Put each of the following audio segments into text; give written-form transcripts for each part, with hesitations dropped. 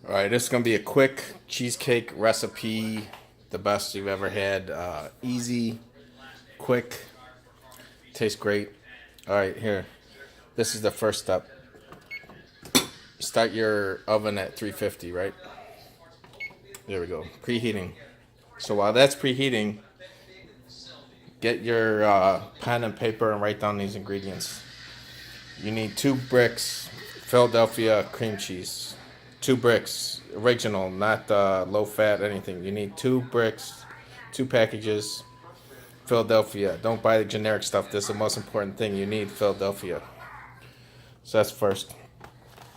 All right, this is gonna be a quick cheesecake recipe, the best you've ever had. Easy, quick, tastes great. All right, here. This is the first step. Start your oven at 350, right? There we go. Preheating. So while that's preheating, get your pen and paper and write down these ingredients. You need 2 bricks Philadelphia cream cheese. 2 bricks, original, not low fat, anything. You need 2 bricks, 2 packages, Philadelphia. Don't buy the generic stuff. This is the most important thing. You need Philadelphia. So that's first.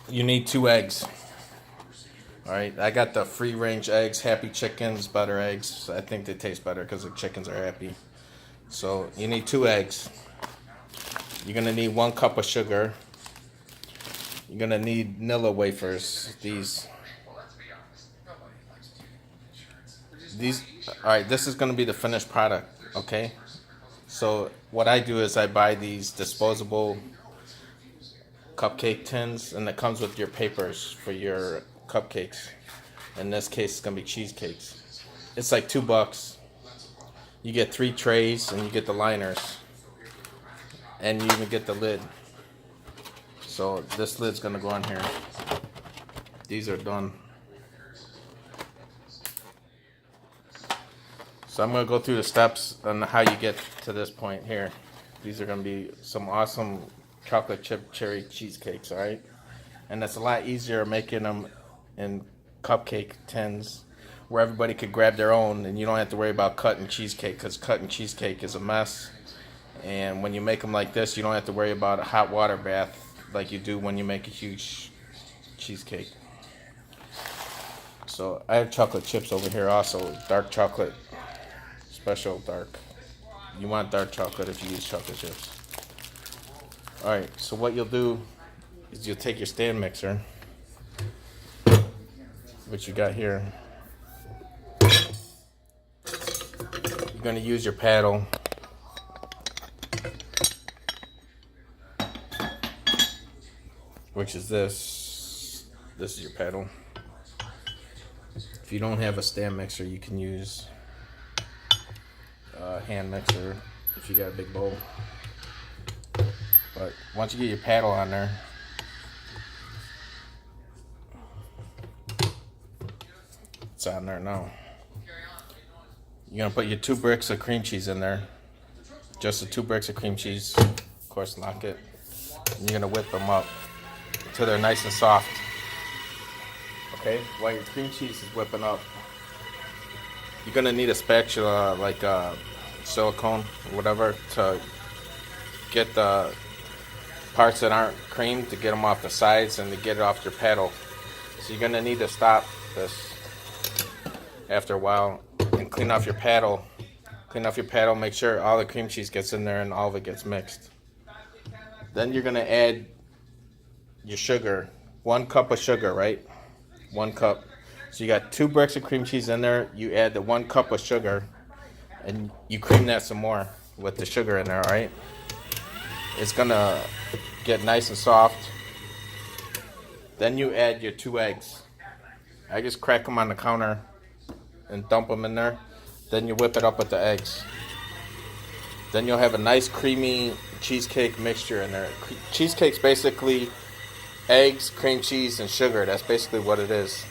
You need 2 eggs. All right, I got the free range eggs, Happy Chickens, butter eggs. I think they taste better because the chickens are happy. So you need 2 eggs. You're gonna need 1 cup of sugar. You're gonna need Nilla wafers. These. All right, this is gonna be the finished product. Okay. So what I do is I buy these disposable cupcake tins, and it comes with your papers for your cupcakes. In this case, it's gonna be cheesecakes. It's like $2. You get 3 trays, and you get the liners, and you even get the lid. So this lid's gonna go on here. These are done. So I'm gonna go through the steps on how you get to this point here. These are gonna be some awesome chocolate chip cherry cheesecakes, all right? And it's a lot easier making them in cupcake tins where everybody could grab their own, and you don't have to worry about cutting cheesecake, because cutting cheesecake is a mess. And when you make them like this, you don't have to worry about a hot water bath like you do when you make a huge cheesecake. So I have chocolate chips over here also, dark chocolate, special dark. You want dark chocolate if you use chocolate chips. Alright, so what you'll do is you'll take your stand mixer, which you got here. You're going to use your paddle. Which is this. This is your paddle. If you don't have a stand mixer, you can use a hand mixer if you got a big bowl. But once you get your paddle on there, it's on there now. You're going to put your 2 bricks of cream cheese in there. Just the 2 bricks of cream cheese. Of course, lock it. And you're going to whip them up until they're nice and soft. Okay, while your cream cheese is whipping up, you're gonna need a spatula, like silicone or whatever, to get the parts that aren't creamed, to get them off the sides and to get it off your paddle. So you're gonna need to stop this after a while and clean off your paddle. Clean off your paddle, make sure all the cream cheese gets in there and all of it gets mixed. Then you're gonna add your sugar. 1 cup of sugar, right? 1 cup. So you got 2 bricks of cream cheese in there. You add the 1 cup of sugar, and you cream that some more with the sugar in there, right? It's gonna get nice and soft. Then you add your 2 eggs. I just crack them on the counter and dump them in there. Then you whip it up with the eggs. Then you'll have a nice creamy cheesecake mixture in there. Cheesecake's basically eggs, cream cheese, and sugar. That's basically what it is.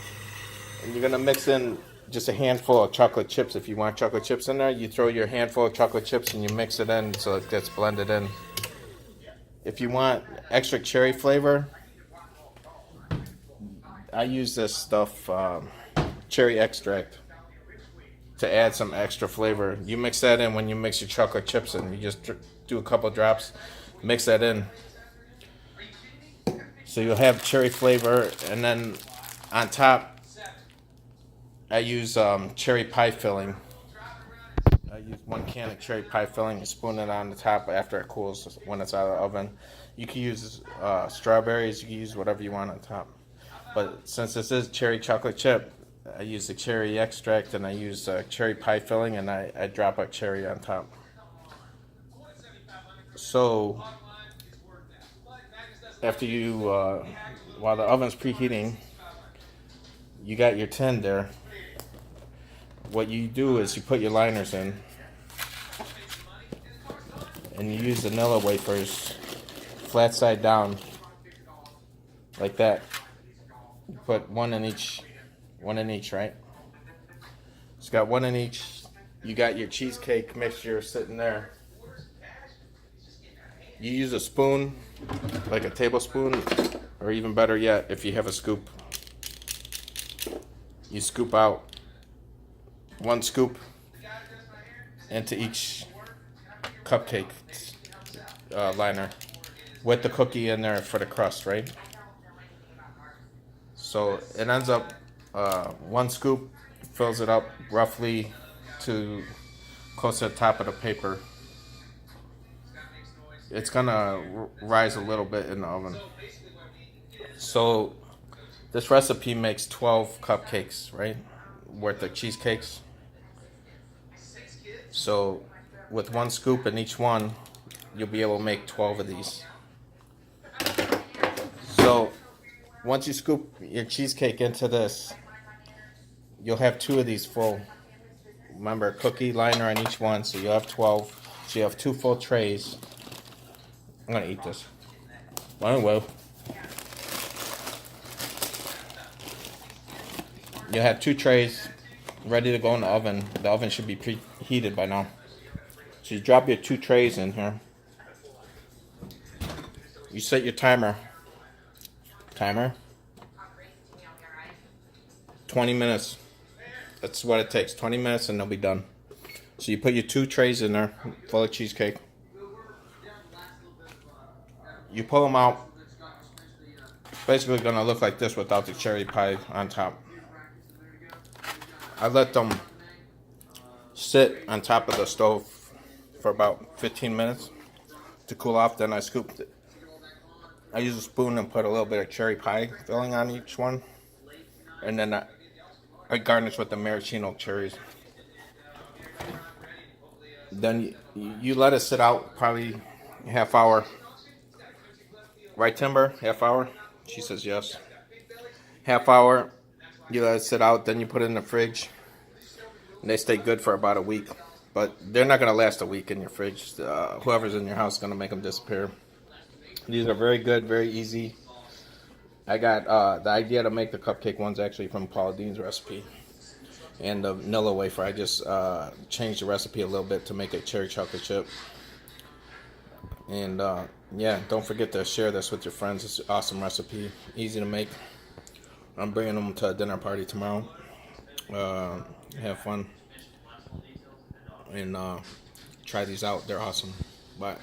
And you're gonna mix in just a handful of chocolate chips. If you want chocolate chips in there, you throw your handful of chocolate chips and you mix it in so it gets blended in. If you want extra cherry flavor, I use this stuff, cherry extract, to add some extra flavor. You mix that in when you mix your chocolate chips in. You just do a couple drops, mix that in. So you'll have cherry flavor, and then on top, I use cherry pie filling. I use 1 can of cherry pie filling and spoon it on the top after it cools when it's out of the oven. You can use strawberries, you can use whatever you want on top. But since this is cherry chocolate chip, I use the cherry extract, and I use cherry pie filling, and I drop a cherry on top. So after you, while the oven's preheating, you got your tin there. What you do is you put your liners in, and you use vanilla wafers, flat side down, like that. You put one in each, right? It's got one in each. You got your cheesecake mixture sitting there. You use a spoon, like a tablespoon, or even better yet, if you have a scoop, you scoop out one scoop into each cupcake liner with the cookie in there for the crust, right? So it ends up one scoop fills it up roughly to close to the top of the paper. It's gonna rise a little bit in the oven. So this recipe makes 12 cupcakes, right? Worth of cheesecakes. So with one scoop in each one, you'll be able to make 12 of these. So once you scoop your cheesecake into this, you'll have 2 of these full. Remember, cookie liner on each one, so you'll have 12. So you have 2 full trays. I'm gonna eat this. Well, you'll have 2 trays ready to go in the oven. The oven should be preheated by now. So you drop your 2 trays in here. You set your timer. 20 minutes. That's what it takes. 20 minutes and they'll be done. So you put your 2 trays in there full of cheesecake. You pull them out. It's basically going to look like this without the cherry pie on top. I let them sit on top of the stove for about 15 minutes to cool off. Then I scooped it. I use a spoon and put a little bit of cherry pie filling on each one. And then I garnish with the maraschino cherries. Then you let it sit out probably half hour. Right, Timber? Half hour? She says yes. Half hour, you let it sit out, then you put it in the fridge. And they stay good for about a week. But they're not going to last a week in your fridge. Whoever's in your house is going to make them disappear. These are very good, very easy. I got the idea to make the cupcake ones actually from Paula Dean's recipe. And the vanilla wafer, I just changed the recipe a little bit to make it cherry chocolate chip. And yeah, don't forget to share this with your friends. It's an awesome recipe, easy to make. I'm bringing them to a dinner party tomorrow. Have fun and try these out. They're awesome. Bye.